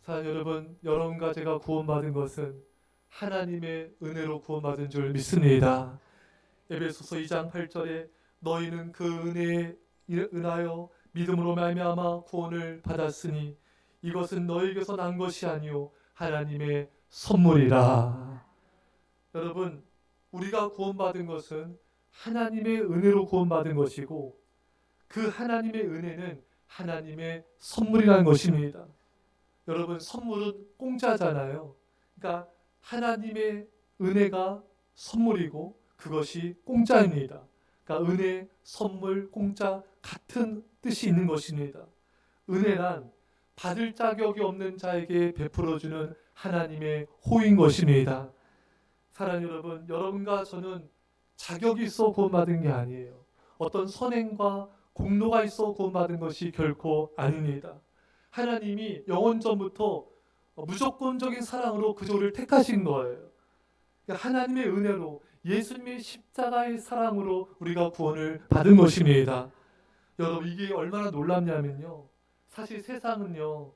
사랑 여러분, 여러분과 제가 구원받은 것은 하나님의 은혜로 구원받은 줄 믿습니다. 에베소서 2장 8절에 너희는 그 은혜에 은하여 믿음으로 말미암아 구원을 받았으니 이것은 너희에게서 난 것이 아니요 하나님의 선물이라. 여러분, 우리가 구원받은 것은 하나님의 은혜로 구원받은 것이고 그 하나님의 은혜는 하나님의 선물이라는 것입니다. 여러분, 선물은 공짜잖아요. 그러니까 하나님의 은혜가 선물이고 그것이 공짜입니다. 그러니까 은혜, 선물, 공짜 같은 뜻이 있는 것입니다. 은혜란 받을 자격이 없는 자에게 베풀어주는 하나님의 호인 것입니다. 사랑하는 여러분, 여러분과 저는 자격이 있어 구원받은 게 아니에요. 어떤 선행과 공로가 있어 구원받은 것이 결코 아닙니다. 하나님이 영원전부터 무조건적인 사랑으로 그저를 택하신 거예요. 그러니까 하나님의 은혜로 예수님의 십자가의 사랑으로 우리가 구원을 받은 것입니다. 여러분, 이게 얼마나 놀랍냐면요. 사실 세상은요,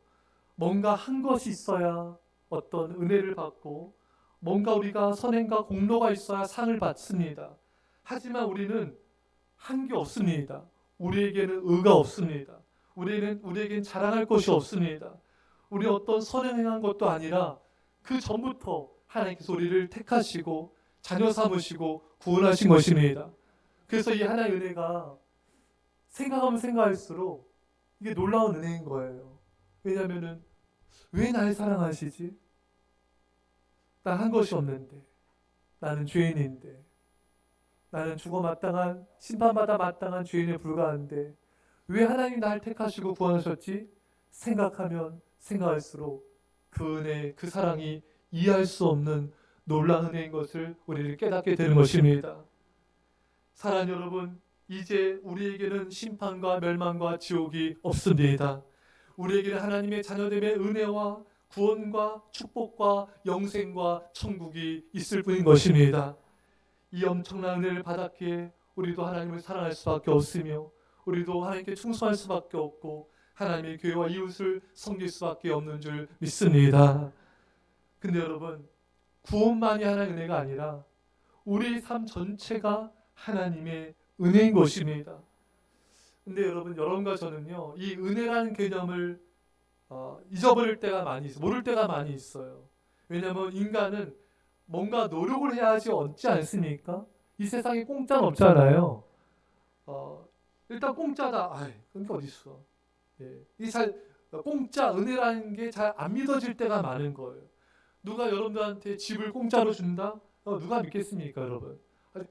뭔가 한 것이 있어야 어떤 은혜를 받고 뭔가 우리가 선행과 공로가 있어야 상을 받습니다. 하지만 우리는 한 게 없습니다. 우리에게는 의가 없습니다. 우리에겐 자랑할 것이 없습니다. 우리 어떤 선행한 것도 아니라 그 전부터 하나님께서 우리를 택하시고 자녀 삼으시고 구원하신 것입니다. 그래서 이 하나의 은혜가 생각하면 생각할수록 이게 놀라운 은혜인 거예요. 왜냐하면은 왜 날 사랑하시지? 난 한 것이 없는데, 나는 죄인인데, 나는 죽어 마땅한 심판받아 마땅한 죄인에 불과한데 왜 하나님 날 택하시고 구원하셨지? 생각하면 생각할수록 그 은혜, 그 사랑이 이해할 수 없는 놀라운 은혜인 것을 우리를 깨닫게 되는 것입니다. 사랑하는 여러분, 이제 우리에게는 심판과 멸망과 지옥이 없습니다. 우리에게는 하나님의 자녀됨의 은혜와 구원과 축복과 영생과 천국이 있을 뿐인 것입니다. 이 엄청난 은혜를 받았기에 우리도 하나님을 사랑할 수밖에 없으며 우리도 하나님께 충성할 수밖에 없고 하나님의 교회와 이웃을 섬길 수밖에 없는 줄 믿습니다. 근데 여러분, 구원만이 하나의 은혜가 아니라 우리의 삶 전체가 하나님의 은혜인 것입니다. 근데 여러분, 여러분과 저는요, 이 은혜라는 개념을 잊어버릴 때가 많이 있어요. 모를 때가 많이 있어요. 왜냐하면 인간은 뭔가 노력을 해야지 얻지 않습니까? 이 세상에 공짜는 없잖아요. 일단 공짜다. 아이, 그런 게 어디 있어? 예, 공짜 은혜라는 게 잘 안 믿어질 때가 많은 거예요. 누가 여러분들한테 집을 공짜로 준다? 누가 믿겠습니까, 여러분?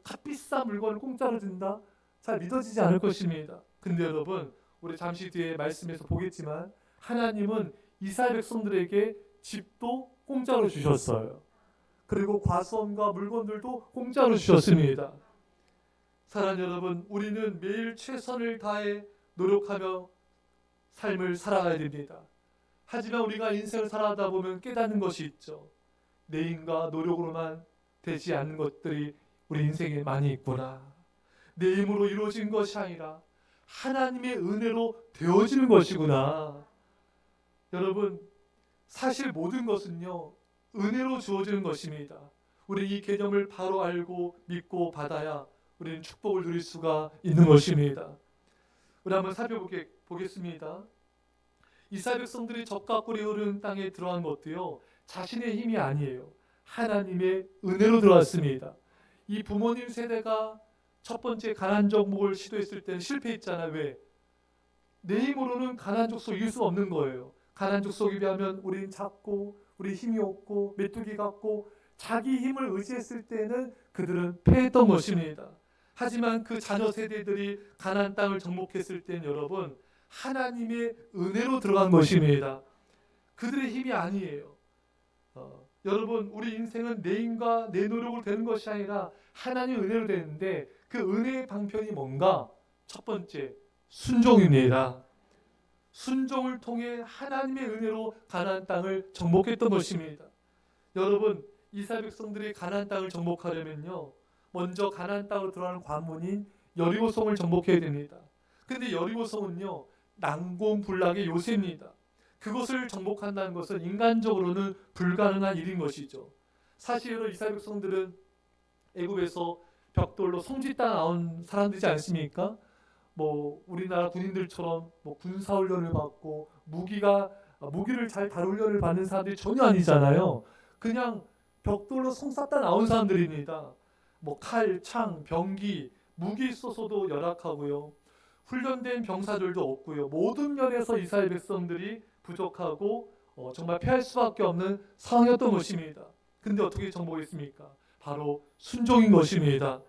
값비싼 물건을 공짜로 준다? 잘 믿어지지 않을 것입니다. 근데 여러분, 우리 잠시 뒤에 말씀에서 보겠지만 하나님은 이스라엘 백성들에게 집도 공짜로 주셨어요. 그리고 과수원과 물건들도 공짜로 주셨습니다. 사랑하는 여러분, 우리는 매일 최선을 다해 노력하며 삶을 살아가야 됩니다. 하지만 우리가 인생을 살아가다 보면 깨닫는 것이 있죠. 내 힘과 노력으로만 되지 않는 것들이 우리 인생에 많이 있구나. 내 힘으로 이루어진 것이 아니라 하나님의 은혜로 되어지는 것이구나. 여러분, 사실 모든 것은요, 은혜로 주어지는 것입니다. 우리 이 개념을 바로 알고 믿고 받아야 우리는 축복을 누릴 수가 있는 것입니다. 우리 한번 살펴보겠습니다. 이스라엘 백성들이 적과 꿀이 흐르는 땅에 들어간 것도요, 자신의 힘이 아니에요. 하나님의 은혜로 들어왔습니다. 이 부모님 세대가 첫 번째 가나안 정복을 시도했을 때는 실패했잖아요. 왜? 내 힘으로는 가나안 족속 이길 수 없는 거예요. 가나안 족속에 비하면 우리는 작고 우리 힘이 없고 메뚜기 같고 자기 힘을 의지했을 때는 그들은 패했던 것입니다. 하지만 그 자녀 세대들이 가나안 땅을 정복했을 때는 여러분, 하나님의 은혜로 들어간 것입니다. 그들의 힘이 아니에요. 여러분, 우리 인생은 내 힘과 내 노력으로 되는 것이 아니라 하나님의 은혜로 되는데 그 은혜의 방편이 뭔가? 첫 번째, 순종입니다. 순종을 통해 하나님의 은혜로 가나안 땅을 정복했던 것입니다. 여러분, 이스라엘 백성들이 가나안 땅을 정복하려면요, 먼저 가나안 땅으로 들어가는 관문인 여리고성을 정복해야 됩니다. 근데 여리고성은요, 난공불락의 요새입니다. 그것을 정복한다는 것은 인간적으로는 불가능한 일인 것이죠. 사실은 이스라엘 백성들은 애굽에서 벽돌로 성짓다 나온 사람들이지 않습니까? 뭐 우리나라 군인들처럼 뭐 군사훈련을 받고 무기를 잘 다룰 훈련을 받는 사람들이 전혀 아니잖아요. 그냥 벽돌로 성 쌓다 나온 사람들입니다. 뭐 칼, 창, 병기, 무기 있어서도 열악하고요. 훈련된 병사들도 없고요. 모든 면에서 이스라엘 백성들이 부족하고 정말 패할 수밖에 없는 상황이었던 것입니다. 근데 어떻게 정복했습니까? 바로 순종인 것입니다.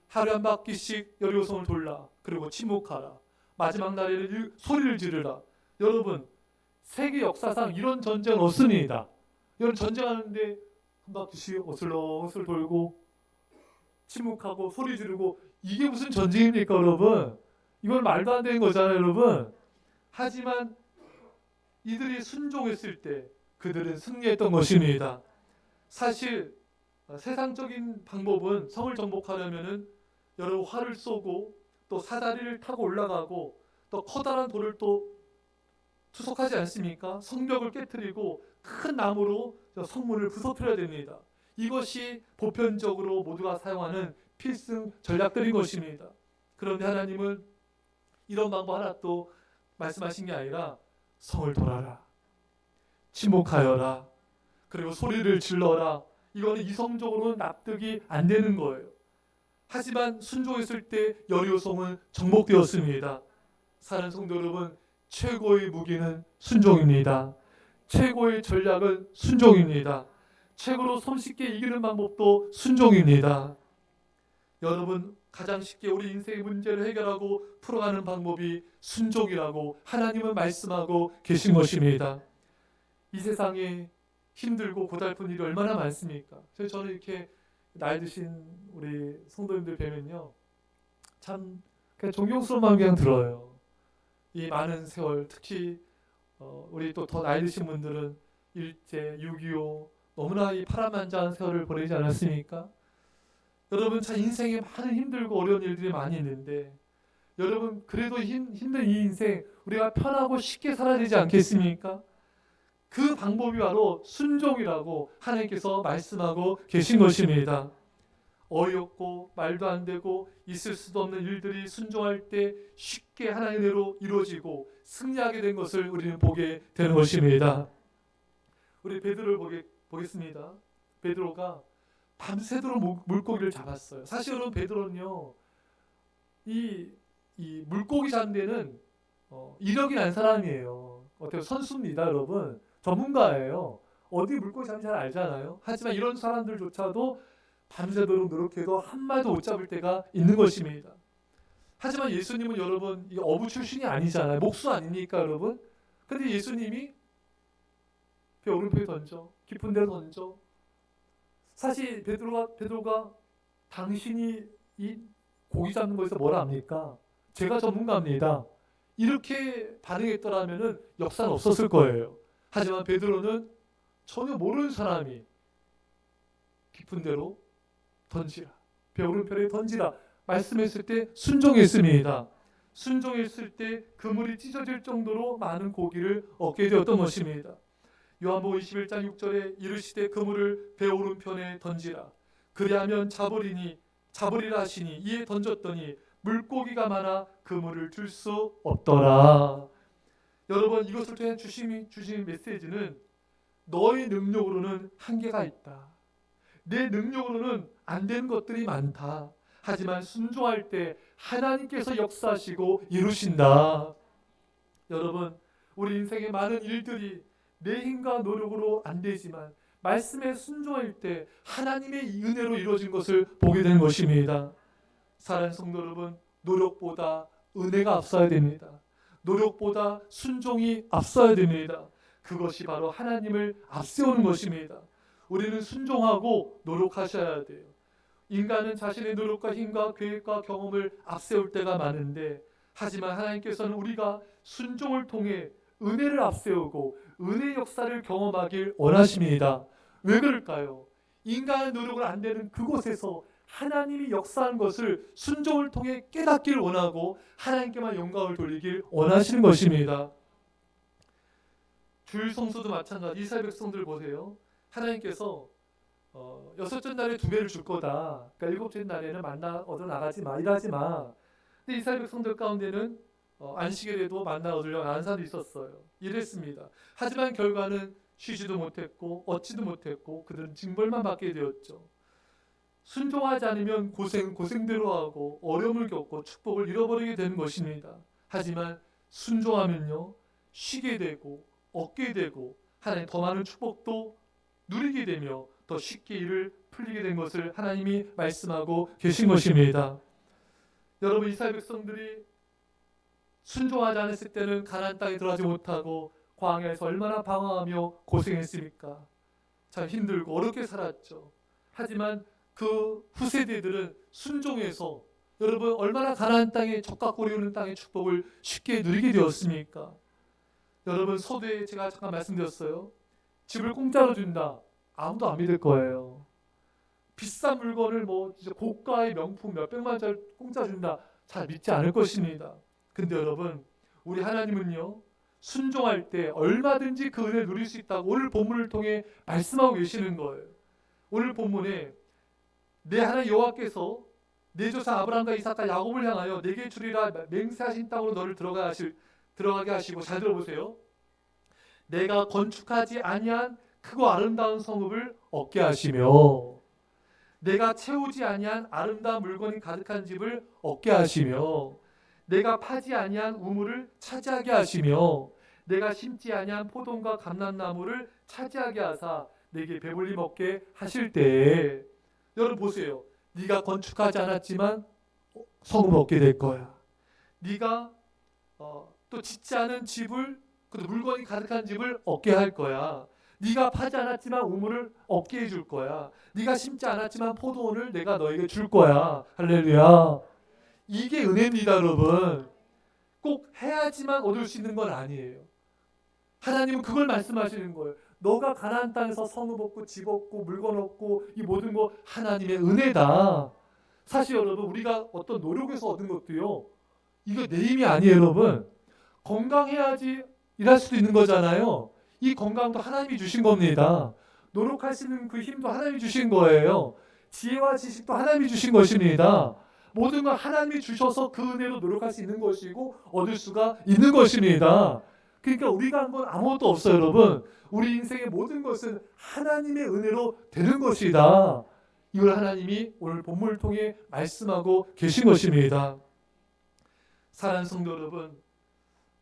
하루에 한 바퀴씩 여리고성을 돌라. 그리고 침묵하라. 마지막 날에는 소리를 지르라. 여러분, 세계 역사상 이런 전쟁은 없습니다. 이런 전쟁하는데 한 바퀴씩 어슬렁어슬 돌고 침묵하고 소리 지르고, 이게 무슨 전쟁입니까, 여러분? 이건 말도 안 되는 거잖아요, 여러분. 하지만 이들이 순종했을 때 그들은 승리했던 것입니다. 사실 세상적인 방법은 성을 정복하려면은 여러 활을 쏘고 또 사다리를 타고 올라가고 또 커다란 돌을 또 투석하지 않습니까? 성벽을 깨트리고 큰 나무로 성문을 부서뜨려야 됩니다. 이것이 보편적으로 모두가 사용하는 필승 전략들인 것입니다. 그런데 하나님은 이런 방법 하나 또 말씀하신 게 아니라 성을 돌아라, 침묵하여라, 그리고 소리를 질러라. 이거는 이성적으로는 납득이 안 되는 거예요. 하지만 순종했을 때 여리고성은 정복되었습니다. 사랑하는 성도 여러분, 최고의 무기는 순종입니다. 최고의 전략은 순종입니다. 최고로 손쉽게 이기는 방법도 순종입니다. 여러분, 가장 쉽게 우리 인생의 문제를 해결하고 풀어가는 방법이 순종이라고 하나님은 말씀하고 계신 것입니다. 이 세상에 힘들고 고달픈 일이 얼마나 많습니까? 저는 이렇게 나이 드신 우리 성도님들 뵈면요, 참 그냥 존경스러운 마음이 그냥 들어요. 이 많은 세월, 특히 우리 또 더 나이 드신 분들은 일제, 6.25 너무나 이 파란만장한 세월을 보내지 않았습니까? 여러분, 참 인생에 많은 힘들고 어려운 일들이 많이 있는데, 여러분 그래도 힘든 이 인생 우리가 편하고 쉽게 살아야 되지 않겠습니까? 그 방법이 바로 순종이라고 하나님께서 말씀하고 계신 것입니다. 어이없고 말도 안 되고 있을 수도 없는 일들이 순종할 때 쉽게 하나님으로 이루어지고 승리하게 된 것을 우리는 보게 되는 것입니다. 우리 베드로를 보겠습니다. 베드로가 밤새도록 물고기를 잡았어요. 사실은 베드로는요, 이 물고기 잡는 데는 이력이 난 사람이에요. 어때요? 선수입니다, 여러분. 전문가예요. 어디 물고기 잡는지 잘 알잖아요. 하지만 이런 사람들조차도 밤새도록 노력해도 한 마리도 못 잡을 때가 있는 것입니다. 하지만 예수님은 여러분, 이 어부 출신이 아니잖아요. 목수 아닙니까, 여러분? 근데 예수님이 배 오른편에 던져, 깊은 데로 던져. 사실 베드로가 당신이 이 고기 잡는 거에서 뭐라 합니까? 제가 전문가입니다. 이렇게 반응했더라면은 역사는 없었을 거예요. 하지만 베드로는 전혀 모르는 사람이 깊은 데로 던지라, 배 오른편에 던지라 말씀했을 때 순종했습니다. 순종했을 때 그물이 찢어질 정도로 많은 고기를 얻게 되었던 것입니다. 요한복음 21장 6절에 이르시되 그물을 배 오른편에 던지라, 그리하면 잡으리라 하시니 이에 던졌더니 물고기가 많아 그물을 들 수 없더라. 여러분, 이것을 통해 주신 메시지는 너의 능력으로는 한계가 있다. 내 능력으로는 안 되는 것들이 많다. 하지만 순종할 때 하나님께서 역사하시고 이루신다. 여러분, 우리 인생의 많은 일들이 내 힘과 노력으로 안 되지만 말씀에 순종할 때 하나님의 은혜로 이루어진 것을 보게 되는 것입니다. 사랑하는 성도 여러분, 노력보다 은혜가 앞서야 됩니다. 노력보다 순종이 앞서야 됩니다. 그것이 바로 하나님을 앞세우는 것입니다. 우리는 순종하고 노력하셔야 돼요. 인간은 자신의 노력과 힘과 계획과 경험을 앞세울 때가 많은데, 하지만 하나님께서는 우리가 순종을 통해 은혜를 앞세우고 은혜의 역사를 경험하길 원하십니다. 왜 그럴까요? 인간의 노력을 안 되는 그곳에서 하나님이 역사한 것을 순종을 통해 깨닫기를 원하고 하나님께만 영광을 돌리길 원하시는 것입니다. 주일 성수도 마찬가지. 이스라엘 백성들 보세요. 하나님께서 여섯째 날에 두 배를 줄 거다. 그러니까 일곱째 날에는 만나 얻어 나가지 마, 일하지 마. 근데 이스라엘 백성들 가운데는 안식일에도 만나 얻으려고 나간 사람도 있었어요. 이랬습니다. 하지만 결과는 쉬지도 못했고 얻지도 못했고 그들은 징벌만 받게 되었죠. 순종하지 않으면 고생대로 하고 어려움을 겪고 축복을 잃어버리게 되는 것입니다. 하지만 순종하면요, 쉬게 되고 얻게 되고 하나님 더 많은 축복도 누리게 되며 더 쉽게 일을 풀리게 된 것을 하나님이 말씀하고 계신 것입니다. 여러분, 이스라엘 백성들이 순종하지 않았을 때는 가나안 땅에 들어가지 못하고 광야에서 얼마나 방황하며 고생했습니까? 참 힘들고 어렵게 살았죠. 하지만 그 후세대들은 순종해서 여러분 얼마나 가나안 땅에 적각고리 오는 땅의 축복을 쉽게 누리게 되었습니까? 여러분, 서두에 제가 잠깐 말씀드렸어요. 집을 공짜로 준다. 아무도 안 믿을 거예요. 비싼 물건을 진짜 고가의 명품 몇백만 원짜리 공짜 준다. 잘 믿지 않을 것입니다. 근데 여러분, 우리 하나님은요, 순종할 때 얼마든지 그 은혜를 누릴 수 있다고 오늘 본문을 통해 말씀하고 계시는 거예요. 오늘 본문에 내 하나님 여호와께서 내 조상 아브라함과 이삭과 야곱을 향하여 내게 주리라 맹세하신 땅으로 너를 들어가게 하시고, 잘 들어보세요. 내가 건축하지 아니한 크고 아름다운 성읍을 얻게 하시며, 내가 채우지 아니한 아름다운 물건이 가득한 집을 얻게 하시며, 내가 파지 아니한 우물을 차지하게 하시며, 내가 심지 아니한 포도과 감람나무를 차지하게 하사 내게 배불리 먹게 하실 때에, 여러분 보세요. 네가 건축하지 않았지만 성읍을 얻게 될 거야. 네가 또 짓지 않은 집을, 물건이 가득한 집을 얻게 할 거야. 네가 파지 않았지만 우물을 얻게 해줄 거야. 네가 심지 않았지만 포도원을 내가 너에게 줄 거야. 할렐루야. 이게 은혜입니다, 여러분. 꼭 해야지만 얻을 수 있는 건 아니에요. 하나님은 그걸 말씀하시는 거예요. 너가 가나안 땅에서 성읍 얻고 집 얻고 물건 얻고 이 모든 거 하나님의 은혜다. 사실 여러분, 우리가 어떤 노력에서 얻은 것도요, 이거 내 힘이 아니에요, 여러분. 건강해야지 일할 수도 있는 거잖아요. 이 건강도 하나님이 주신 겁니다. 노력하시는 그 힘도 하나님이 주신 거예요. 지혜와 지식도 하나님이 주신 것입니다. 모든 걸 하나님이 주셔서 그 은혜로 노력할 수 있는 것이고 얻을 수가 있는 것입니다. 그러니까 우리가 한 건 아무것도 없어요, 여러분. 우리 인생의 모든 것은 하나님의 은혜로 되는 것이다. 이걸 하나님이 오늘 본문을 통해 말씀하고 계신 것입니다. 사랑하는 성도 여러분,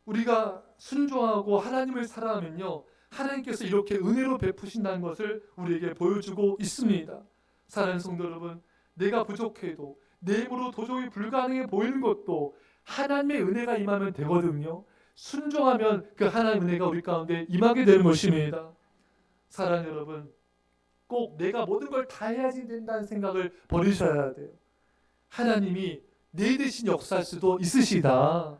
우리가 순종하고 하나님을 사랑하면요, 하나님께서 이렇게 은혜로 베푸신다는 것을 우리에게 보여주고 있습니다. 사랑하는 성도 여러분, 내가 부족해도 내 힘으로 도저히 불가능해 보이는 것도 하나님의 은혜가 임하면 되거든요. 순종하면 그 하나님의 은혜가 우리 가운데 임하게 되는 것입니다. 사랑하는 여러분, 꼭 내가 모든 걸 다 해야지 된다는 생각을 버리셔야 돼요. 하나님이 내 대신 역사할 수도 있으시다.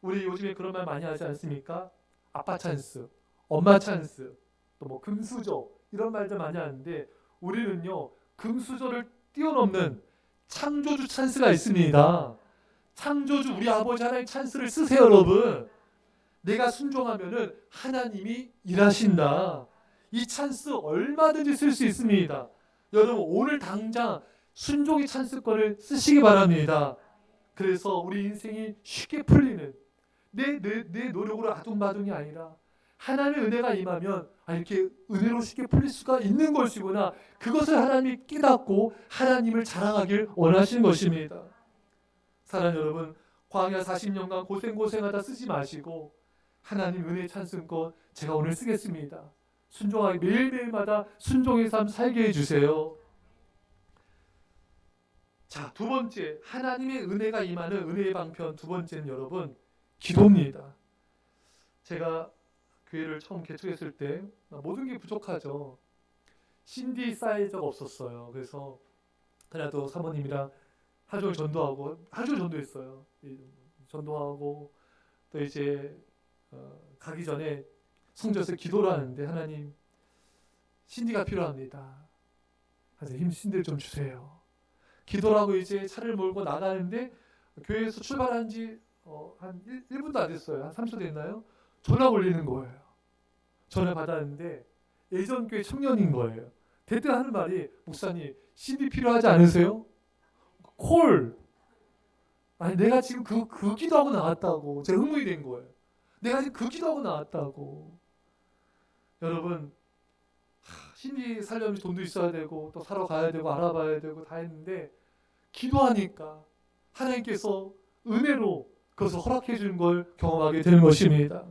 우리 요즘에 그런 말 많이 하지 않습니까? 아빠 찬스, 엄마 찬스, 또 금수저, 이런 말들 많이 하는데, 우리는요, 금수저를 뛰어넘는 창조주 찬스가 있습니다. 창조주 우리 아버지 하나님 찬스를 쓰세요, 여러분. 내가 순종하면은 하나님이 일하신다. 이 찬스 얼마든지 쓸 수 있습니다. 여러분, 오늘 당장 순종의 찬스권을 쓰시기 바랍니다. 그래서 우리 인생이 쉽게 풀리는, 내 노력으로 아둥바둥이 아니라 하나님의 은혜가 임하면 이렇게 은혜로 쉽게 풀릴 수가 있는 것이구나. 그것을 하나님이 깨닫고 하나님을 자랑하길 원하시는 것입니다. 사랑하는 여러분, 광야 40년간 고생하다 쓰지 마시고 하나님 은혜 찬스권 제가 오늘 쓰겠습니다. 순종하게 매일매일마다 순종의 삶 살게 해주세요. 자, 두 번째, 하나님의 은혜가 임하는 은혜의 방편 두 번째는 여러분, 기도입니다. 제가 교회를 처음 개척했을 때 모든 게 부족하죠. CD 사이즈가 없었어요. 그래서 그래도 사모님이랑 하루 종일 전도했어요. 전도하고 또 이제 가기 전에 성전에서 기도를 하는데, 하나님, CD가 필요합니다. 하여튼 CD를 좀 주세요. 기도를 하고 이제 차를 몰고 나가는데, 교회에서 출발한 지 한 1분도 안 됐어요. 한 3초 됐나요? 전화가 울리는 거예요. 전화 받았는데 예전 교회 청년인 거예요. 대뜸 하는 말이, 목사님 CD 필요하지 않으세요? 콜. 아니 내가 지금 그 기도하고 나왔다고. 제가 흥분이 된 거예요. 내가 지금 그 기도하고 나왔다고. 여러분, CD 살려면 돈도 있어야 되고 또 사러 가야 되고 알아봐야 되고 다 했는데, 기도하니까 하나님께서 은혜로 그것을 허락해 주는 걸 경험하게 되는 것입니다.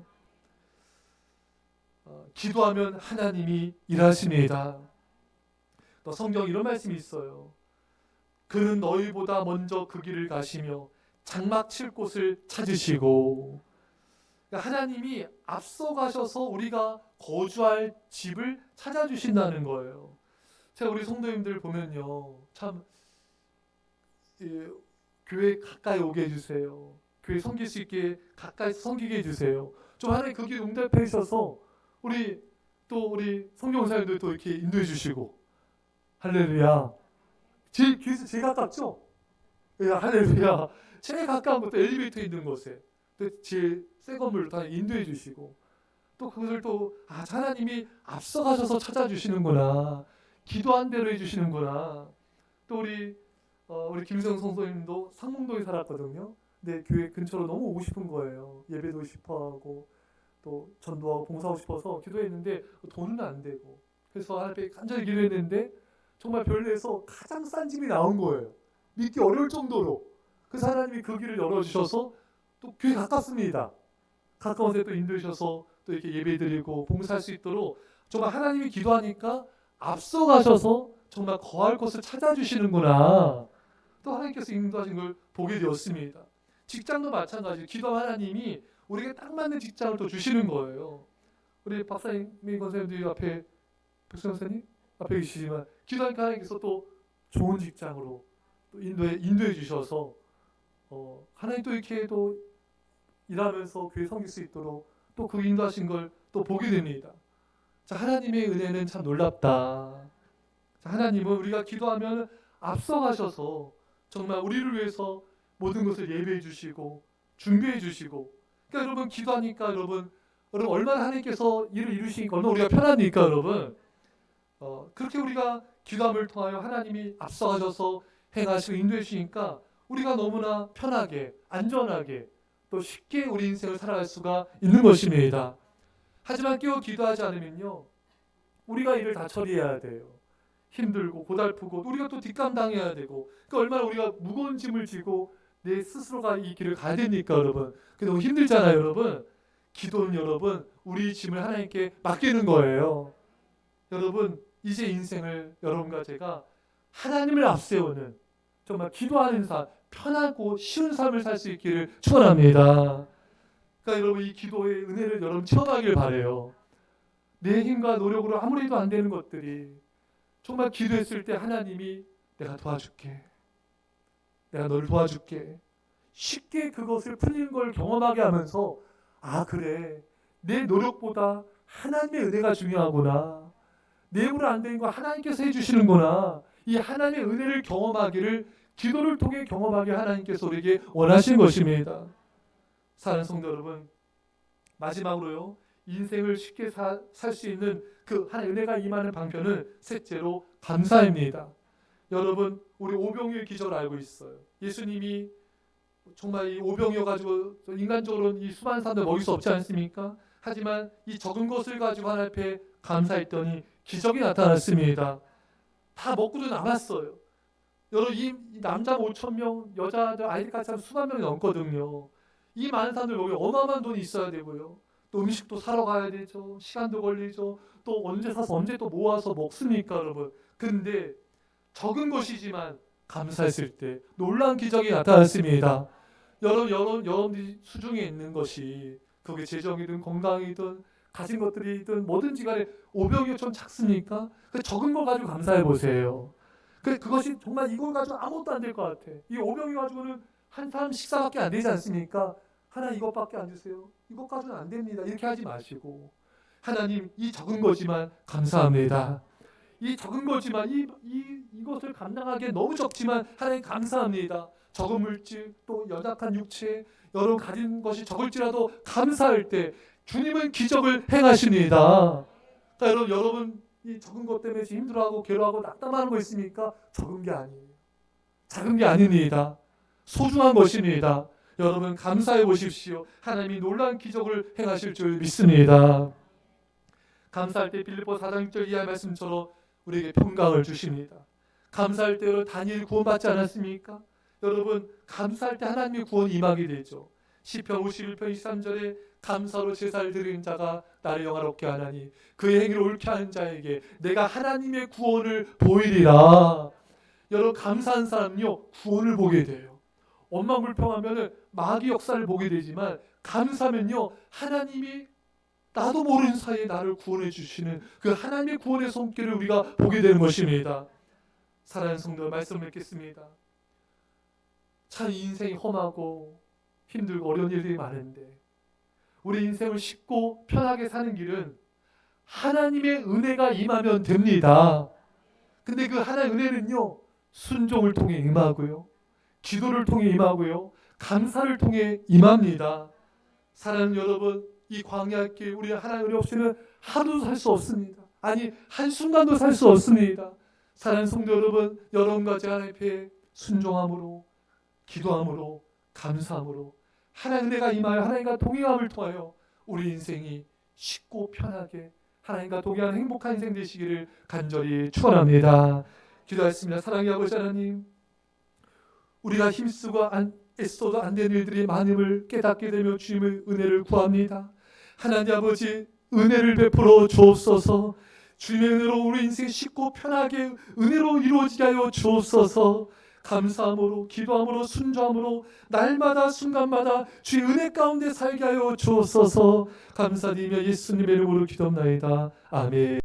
기도하면 하나님이 일하십니다. 또 성경 이런 말씀이 있어요. 그는 너희보다 먼저 그 길을 가시며 장막 칠 곳을 찾으시고. 그러니까 하나님이 앞서 가셔서 우리가 거주할 집을 찾아주신다는 거예요. 제가 우리 성도님들 보면요, 참 교회 가까이 오게 해주세요. 교회 섬길 수 있게 가까이서 섬기게 해주세요. 좀 하나님 그 길 응답해 주셔서 우리 성경사님들 또 이렇게 인도해 주시고. 할렐루야. 귀에서 제일 가깝죠? 예, 할렐루야. 제일 가까운 것도 엘리베이터 있는 곳에 제일 새 건물로 다 인도해 주시고, 또 그것을 또 하나님이 앞서가셔서 찾아주시는구나, 기도한 대로 해주시는구나. 또 우리 김성 성도님도 상봉동에 살았거든요. 근데 교회 근처로 너무 오고 싶은 거예요. 예배도 싶어하고 또 전도하고 봉사하고 싶어서 기도했는데 돈은 안 되고, 그래서 하나님께 간절히 기도했는데 정말 별내에서 가장 싼 집이 나온 거예요. 믿기 어려울 정도로. 그래서 하나님이 그 길을 열어주셔서 또 교회 가깝습니다. 가까운 데 또 인도해 주셔서 또 이렇게 예배드리고 봉사할 수 있도록 정말 하나님이 기도하니까 앞서가셔서 정말 거할 곳을 찾아주시는구나, 또 하나님께서 인도하신 걸 보게 되었습니다. 직장도 마찬가지. 기도하면 하나님이 우리에게 딱 맞는 직장을 또 주시는 거예요. 우리 박사님, 권사님들이 앞에, 백수 선생님 앞에 계시지만 기도하니까 하나님께서 또 좋은 직장으로 또 인도해 주셔서 하나님 또 이렇게 또 일하면서 교회 섬길 수 있도록 또 그 인도하신 걸 또 보게 됩니다. 자, 하나님의 은혜는 참 놀랍다. 자, 하나님은 우리가 기도하면 앞서가셔서 정말 우리를 위해서 모든 것을 예배해 주시고 준비해 주시고. 그러니까 여러분, 기도하니까 여러분 얼마나 하나님께서 일을 이루시니까 얼마나 우리가 편합니까 여러분. 그렇게 우리가 기도함을 통하여 하나님이 앞서가셔서 행하시고 인도해 주시니까 우리가 너무나 편하게 안전하게 또 쉽게 우리 인생을 살아갈 수가 있는 것입니다. 하지만 깨어 기도하지 않으면요, 우리가 일을 다 처리해야 돼요. 힘들고 고달프고 우리가 또 뒷감당해야 되고, 그러니까 얼마나 우리가 무거운 짐을 지고 내 스스로가 이 길을 가야 됩니까 여러분. 그게 너무 힘들잖아요 여러분. 기도는 여러분 우리 짐을 하나님께 맡기는 거예요. 여러분, 이제 인생을 여러분과 제가 하나님을 앞세우는 정말 기도하는 삶, 편하고 쉬운 삶을 살 수 있기를 축원합니다. 그러니까 여러분, 이 기도의 은혜를 여러분 체험하길 바래요. 내 힘과 노력으로 아무리 해도 안 되는 것들이 정말 기도했을 때 하나님이 내가 도와줄게, 내가 너를 도와줄게, 쉽게 그것을 풀리는 걸 경험하게 하면서 그래, 내 노력보다 하나님의 은혜가 중요하구나, 내 힘으로 안 되는 거 하나님께서 해주시는구나, 이 하나님의 은혜를 경험하기를 기도를 통해 경험하게 하나님께서 우리에게 원하시는 것입니다. 사랑하는 성도 여러분, 마지막으로요, 인생을 쉽게 살 수 있는 그 하나의 은혜가 임하는 방편은 셋째로 감사입니다. 여러분, 우리 오병이어의 기적을 알고 있어요. 예수님이 정말 이 오병이어가지고 인간적으로는 이 수많은 사람들 먹일 수 없지 않습니까? 하지만 이 적은 것을 가지고 하나님 앞에 감사했더니 기적이 나타났습니다. 다 먹고도 남았어요. 여러분, 이 남자 5,000명, 여자들 아이들까지 한 수만 명이 넘거든요. 이 많은 사람들 여기 어마어마한 돈이 있어야 되고요. 또 음식도 사러 가야 되죠. 시간도 걸리죠. 또 언제 사서 언제 또 모아서 먹습니까 여러분. 근데 적은 것이지만 감사했을 때 놀라운 기적이 나타났습니다. 여러분들이 수중에 있는 것이 그게 재정이든 건강이든 가진 것들이든 뭐든지 간에 오병이어처럼 작습니까? 그 적은 거 가지고 감사해 보세요. 그것이 정말 이걸 가지고 아무것도 안 될 것 같아. 이 오병이어 가지고는 한 사람 식사밖에 안 되지 않습니까? 하나님 이것밖에 안 주세요. 이것 가지고는 안 됩니다. 이렇게 하지 마시고, 하나님 이 적은 거지만 감사합니다. 이 적은 거지만 이것을 감당하기에 너무 적지만 하나님 감사합니다. 적은 물질 또 연약한 육체 여러분 가진 것이 적을지라도 감사할 때 주님은 기적을 행하십니다. 그러니까 여러분 이 적은 것 때문에 힘들어하고 괴로워하고 낙담하는 거 있습니까? 적은 게 아니에요. 작은 게 아닙니다. 소중한 것입니다. 여러분 감사해 보십시오. 하나님이 놀라운 기적을 행하실 줄 믿습니다. 감사할 때 빌립보 4장 6절 이하 말씀처럼 우리에게 평강을 주십니다. 감사할 때 다니엘 구원받지 않았습니까? 여러분 감사할 때 하나님의 구원이 임하게 되죠. 시편 51편 23절에 감사로 제사를 드리는 자가 나를 영화롭게 하나니 그의 행위를 옳게 하는 자에게 내가 하나님의 구원을 보이리라. 여러분 감사한 사람은요 구원을 보게 돼요. 원망 불평하면 마귀 역사를 보게 되지만 감사하면요 하나님이 나도 모르는 사이에 나를 구원해 주시는 그 하나님의 구원의 손길을 우리가 보게 되는 것입니다. 사랑하는 성도 말씀 맺겠습니다. 참 인생이 험하고 힘들고 어려운 일들이 많은데 우리 인생을 쉽고 편하게 사는 길은 하나님의 은혜가 임하면 됩니다. 근데 그 하나님의 은혜는요 순종을 통해 임하고요 기도를 통해 임하고요 감사를 통해 임합니다. 사랑하는 여러분 이 광야의 길 우리 하나님 은혜 없이는 하루도 살 수 없습니다. 아니 한순간도 살 수 없습니다. 사랑하는 성도 여러분 여러 가지 하나님 앞에 순종함으로 기도함으로 감사함으로 하나님의 은혜가 임하여 하나님과 동행함을 통하여 우리 인생이 쉽고 편하게 하나님과 동행하는 행복한 인생 되시기를 간절히 축원합니다. 기도하겠습니다. 사랑의 아버지 하나님 우리가 힘쓰고 애써도 안 되는 일들이 많음을 깨닫게 되며 주님의 은혜를 구합니다. 하나님 아버지 은혜를 베풀어 주옵소서. 주님의 은혜로 우리 인생이 쉽고 편하게 은혜로 이루어지게 하여 주옵소서. 감사함으로 기도함으로 순종함으로 날마다 순간마다 주의 은혜 가운데 살게 하여 주옵소서. 감사드리며 예수님의 이름으로 기도합나이다. 아멘.